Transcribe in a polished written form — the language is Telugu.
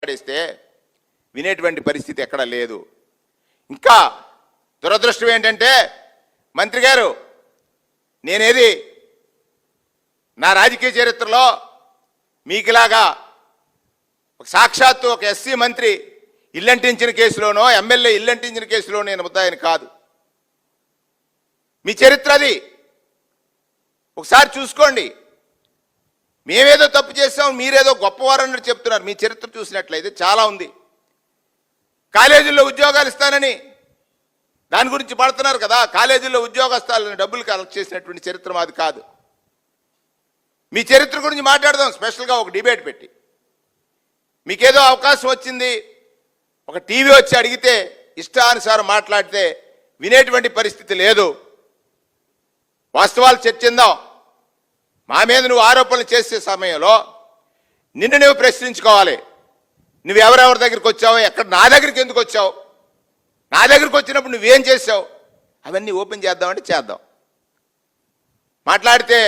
మాట్లాడిస్తే వినేటువంటి పరిస్థితి ఎక్కడ లేదు. ఇంకా దురదృష్టం ఏంటంటే మంత్రి గారు, నేనేది నా రాజకీయ చరిత్రలో మీకులాగా సాక్షాత్తు ఒక ఎస్సీ మంత్రి ఇల్లంటించిన కేసులోనో ఎమ్మెల్యే ఇల్లంటించిన కేసులో నేను ముద్దాయని కాదు. మీ చరిత్ర అది ఒకసారి చూసుకోండి. మేమేదో తప్పు చేసాం, మీరేదో గొప్పవారన్నట్టు చెప్తున్నారు. మీ చరిత్ర చూసినట్లయితే చాలా ఉంది. కాలేజీల్లో ఉద్యోగాలు ఇస్తానని దాని గురించి పడుతున్నారు కదా. కాలేజీల్లో ఉద్యోగస్తాలను డబ్బులు కలెక్ట్ చేసినటువంటి చరిత్ర మాది కాదు. మీ చరిత్ర గురించి మాట్లాడదాం స్పెషల్గా ఒక డిబేట్ పెట్టి. మీకేదో అవకాశం వచ్చింది, ఒక టీవీ వచ్చి అడిగితే ఇష్టానుసారం మాట్లాడితే వినేటువంటి పరిస్థితి లేదు. వాస్తవాలు చర్చిందాం. మా మీద నువ్వు ఆరోపణలు చేసే సమయంలో నిన్ను నువ్వు ప్రశ్నించుకోవాలి. నువ్వు ఎవరెవరి దగ్గరికి వచ్చావు, ఎక్కడ, నా దగ్గరికి ఎందుకు వచ్చావు, నా దగ్గరికి వచ్చినప్పుడు నువ్వేం చేసావు, అవన్నీ ఓపెన్ చేద్దామంటే చేద్దాం. మాట్లాడితే